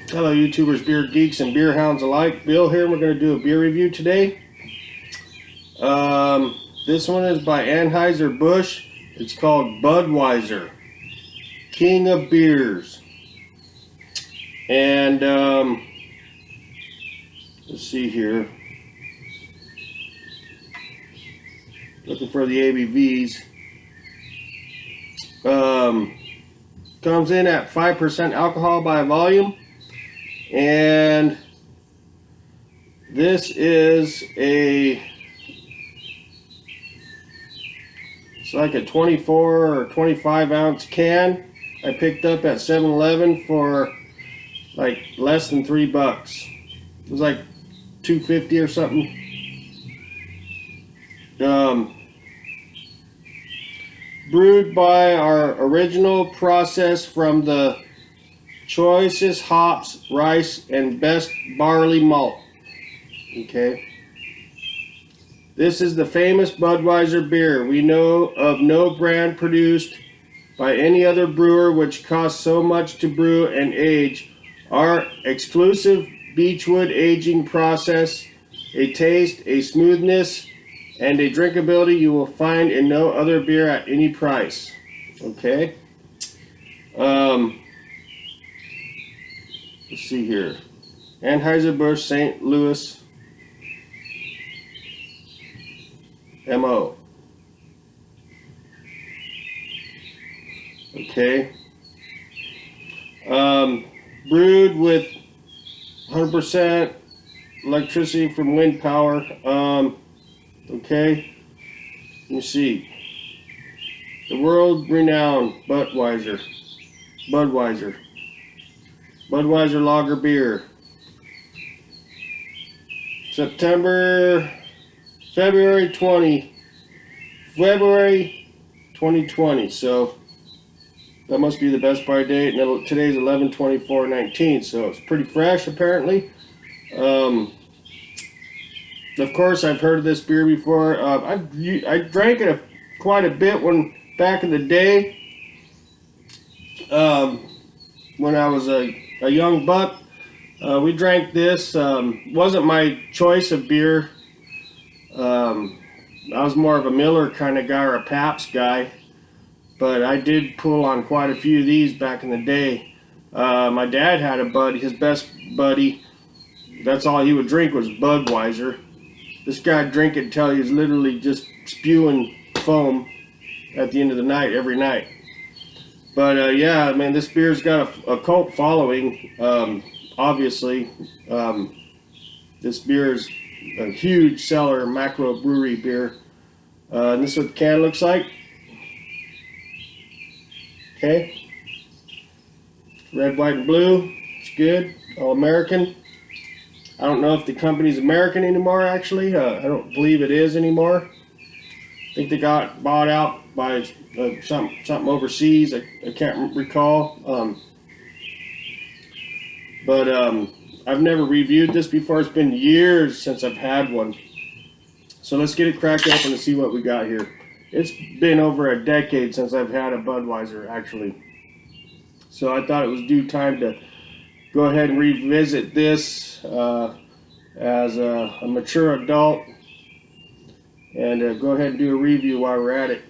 Hello YouTubers, beer geeks, and beer hounds alike. Bill here. We're going to do a beer review today. This one is by Anheuser-Busch. It's called Budweiser, King of Beers. And let's see here. Looking for the ABVs. Comes in at 5% alcohol by volume. And this is it's like a 24 or 25 ounce can. I picked up at 7-Eleven for like less than $3. It was like $2.50 or something. Brewed by our original process from the choicest hops, rice, and best barley malt. Okay. This is the famous Budweiser beer. We know of no brand produced by any other brewer which costs so much to brew and age. Our exclusive beechwood aging process, a taste, a smoothness, and a drinkability you will find in no other beer at any price. Okay. Let's see here. Anheuser-Busch St. Louis MO. Okay. Brewed with 100% electricity from wind power. Okay. You see. The world-renowned Budweiser lager beer. February 2020. So that must be the best by date. And today's 11/24/19. So it's pretty fresh apparently. Of course, I've heard of this beer before. I drank it quite a bit back in the day. When I was a young buck, we drank this. Wasn't my choice of beer. I was more of a Miller kind of guy or a Pabst guy, but I did pull on quite a few of these back in the day. My dad had a buddy, his best buddy. That's all he would drink was Budweiser. This guy would drink it until he was literally just spewing foam at the end of the night every night. But yeah, man, this beer's got a cult following. Obviously, this beer is a huge seller, macro brewery beer. And this is what the can looks like. Okay, red, white, and blue. It's good. All American. I don't know if the company's American anymore. Actually, I don't believe it is anymore. I think they got bought out by something overseas. I can't recall. But I've never reviewed this before. It's been years since I've had one. So let's get it cracked open and see what we got here. It's been over a decade since I've had a Budweiser, actually. So I thought it was due time to go ahead and revisit this as a mature adult. And go ahead and do a review while we're at it.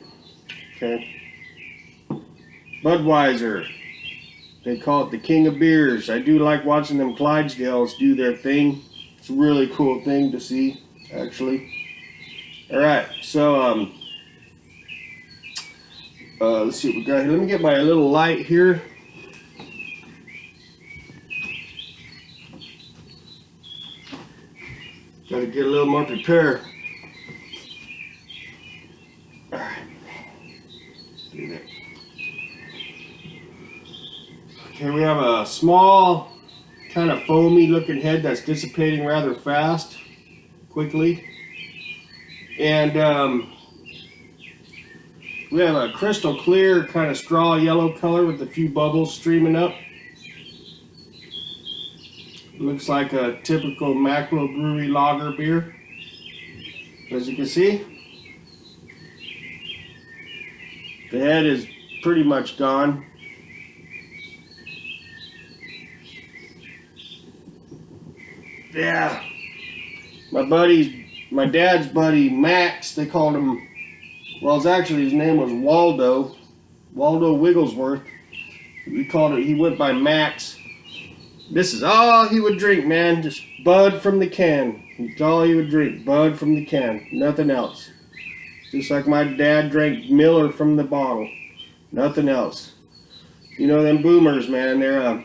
Okay. Budweiser. They call it the king of beers. I do like watching them Clydesdales do their thing. It's a really cool thing to see, actually. Alright, so let's see what we got here. Let me get my little light here. Got to get a little more prepared. Alright. Okay, we have a small, kind of foamy looking head that's dissipating rather fast, quickly. And we have a crystal clear, kind of straw yellow color with a few bubbles streaming up. Looks like a typical macro brewery lager beer, as you can see. The head is pretty much gone. Yeah. My dad's buddy Max, they called him, well, it's actually his name was Waldo Wigglesworth. He went by Max. This is all he would drink, man. Just Bud from the can. That's all he would drink. Bud from the can. Nothing else. Just like my dad drank Miller from the bottle. Nothing else. You know them boomers, man. They're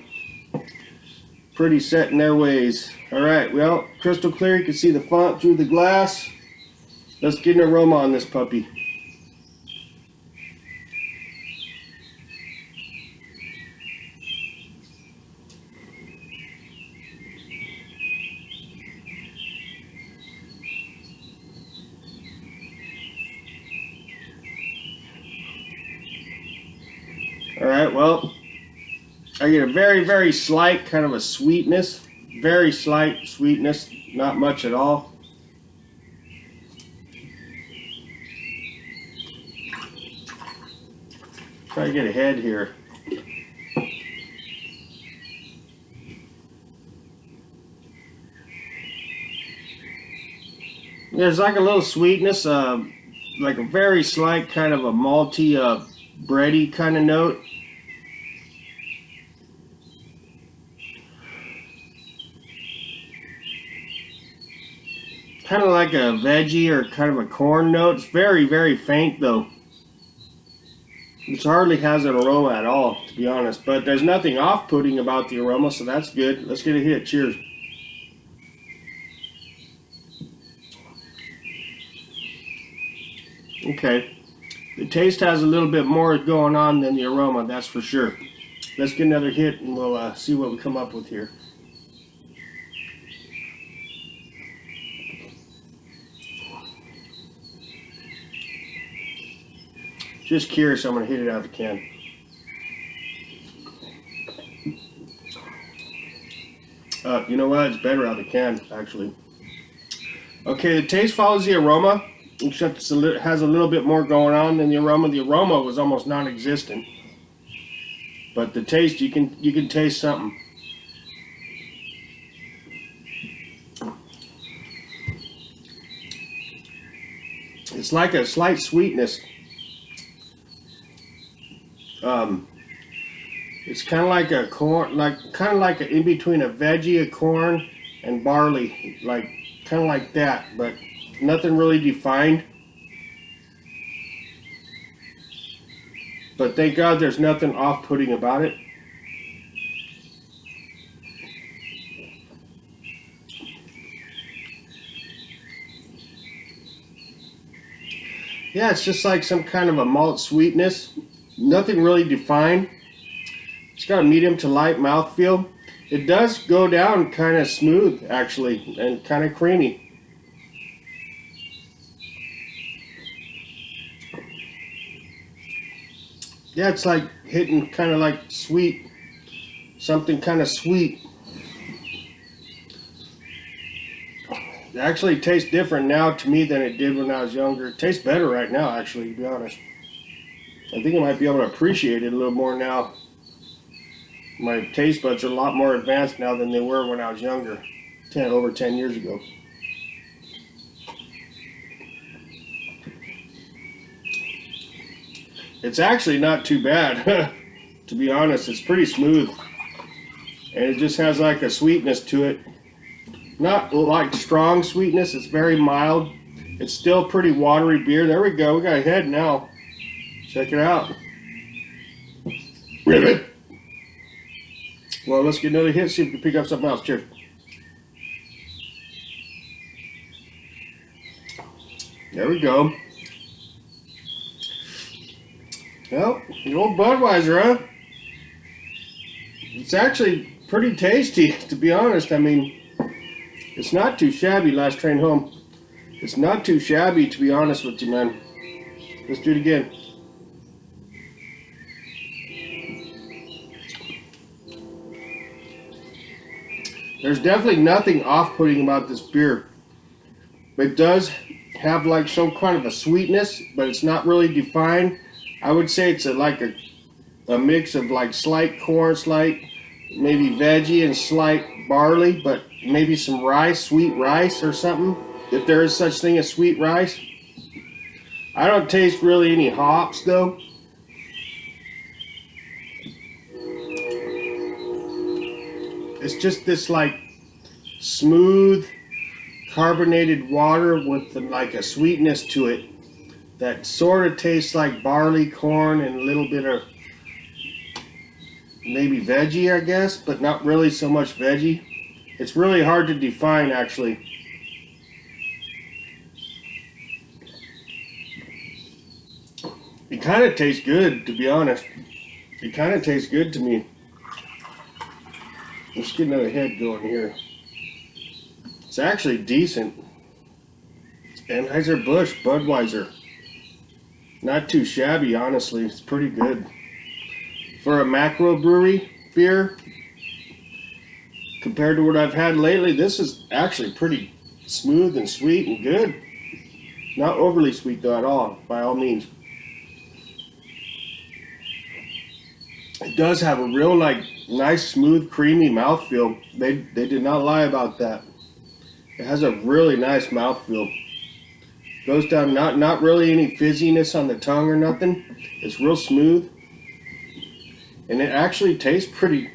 pretty set in their ways. Alright, well, crystal clear. You can see the font through the glass. Let's get an aroma on this puppy. Alright, well, I get a very, very slight kind of a sweetness. Very slight sweetness, not much at all. Try to get ahead here. There's like a little sweetness, like a very slight kind of a malty, bready kind of note. Kind of like a veggie or kind of a corn note. It's very, very faint though. It hardly has an aroma at all, to be honest. But there's nothing off-putting about the aroma, so that's good. Let's get a hit. Cheers. Okay. The taste has a little bit more going on than the aroma, that's for sure. Let's get another hit and we'll see what we come up with here. Just curious, I'm going to hit it out of the can. You know what? It's better out of the can, actually. Okay, the taste follows the aroma, except it has a little bit more going on than the aroma. The aroma was almost non-existent, but the taste, you can taste something. It's like a slight sweetness. It's kind of like a corn, kind of like in between a veggie, a corn, and barley, kind of like that, but nothing really defined. But thank God there's nothing off-putting about it. Yeah, it's just like some kind of a malt sweetness. Nothing really defined. It's got a medium to light mouthfeel. It does go down kind of smooth, actually, and kind of creamy. Yeah, it's like hitting kind of like sweet, something kind of sweet. It actually tastes different now to me than it did when I was younger. It tastes better right now, actually, to be honest. I think I might be able to appreciate it a little more now. My taste buds are a lot more advanced now than they were when I was younger, over 10 years ago. It's actually not too bad, to be honest. It's pretty smooth, and it just has like a sweetness to it. Not like strong sweetness, it's very mild. It's still pretty watery beer. There we go, we got a head now. Check it out. Ribbit! Well, let's get another hit, see if we can pick up something else. Cheers. There we go. Well, the old Budweiser, huh? It's actually pretty tasty, to be honest. I mean, it's not too shabby. Last train home. It's not too shabby, to be honest with you, man. Let's do it again. There's definitely nothing off-putting about this beer. It does have like some kind of a sweetness, but it's not really defined. I would say it's like a mix of like slight corn, slight maybe veggie, and slight barley, but maybe some rice, sweet rice or something, if there is such thing as sweet rice. I don't taste really any hops though. It's just this like smooth carbonated water with like a sweetness to it that sort of tastes like barley, corn, and a little bit of maybe veggie, I guess, but not really so much veggie. It's really hard to define, actually. It kind of tastes good, to be honest. It kind of tastes good to me. Let's get another head going here. It's actually decent. Anheuser-Busch Budweiser. Not too shabby, honestly. It's pretty good. For a macro brewery beer, compared to what I've had lately, this is actually pretty smooth and sweet and good. Not overly sweet though at all, by all means. It does have a real like nice, smooth, creamy mouthfeel. They did not lie about that. It has a really nice mouthfeel. Goes down, not really any fizziness on the tongue or nothing. It's real smooth. And it actually tastes pretty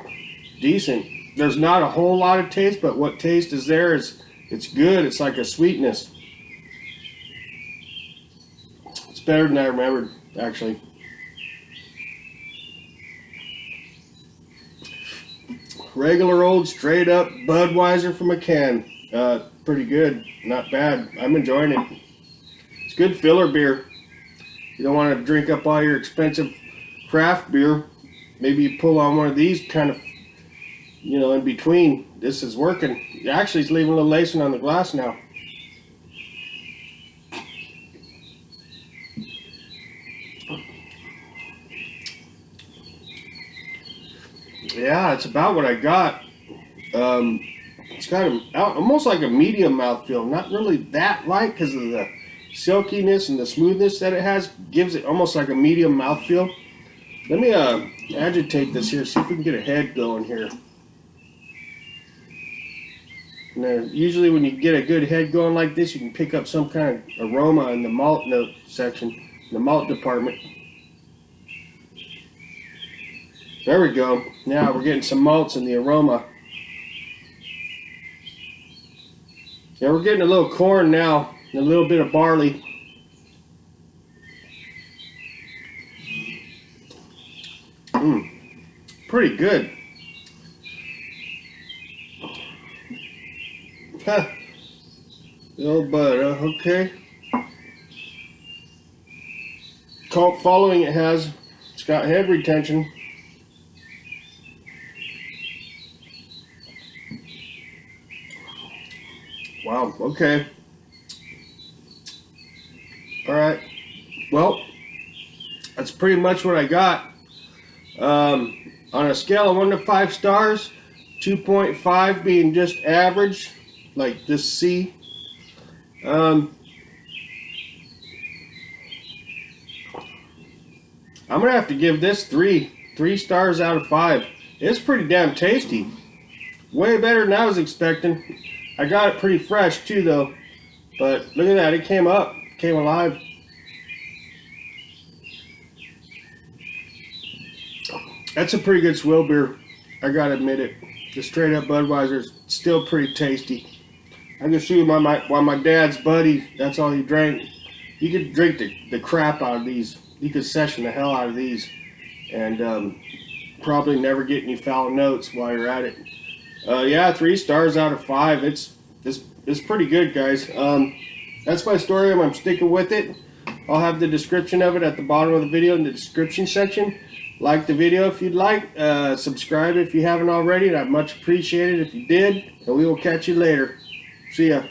decent. There's not a whole lot of taste, but what taste is there is it's good. It's like a sweetness. It's better than I remembered, actually. Regular old straight up Budweiser from a can. Pretty good. Not bad. I'm enjoying it. It's good filler beer. You don't want to drink up all your expensive craft beer. Maybe you pull on one of these kind of, you know, in between. This is working. Actually, it's leaving a little lacing on the glass now. Yeah, it's about what I got. It's kind of almost like a medium mouthfeel. Not really that light because of the silkiness and the smoothness that it has. Gives it almost like a medium mouthfeel. Let me agitate this here, see if we can get a head going here. Now, usually when you get a good head going like this, you can pick up some kind of aroma in the malt note section, the malt department. There we go. Now we're getting some malts in the aroma. Yeah, we're getting a little corn now, and a little bit of barley. Pretty good. Huh. The old bud, okay. Cult following it has. It's got head retention. Wow, okay. Alright. Well, that's pretty much what I got. On a scale of 1 to 5 stars, 2.5 being just average, like this C. I'm gonna have to give this 3 stars out of 5. It's pretty damn tasty. Way better than I was expecting. I got it pretty fresh too though. But look at that, it came up, came alive. That's a pretty good swill beer, I gotta admit it. The straight up Budweiser is still pretty tasty. I can see why my dad's buddy, that's all he drank. You could drink the crap out of these. You could session the hell out of these. And probably never get any foul notes while you're at it. Yeah, 3 stars out of 5. It's pretty good, guys. That's my story. I'm sticking with it. I'll have the description of it at the bottom of the video in the description section. Like the video if you'd like. Subscribe if you haven't already. I'd much appreciate it if you did. And we will catch you later. See ya.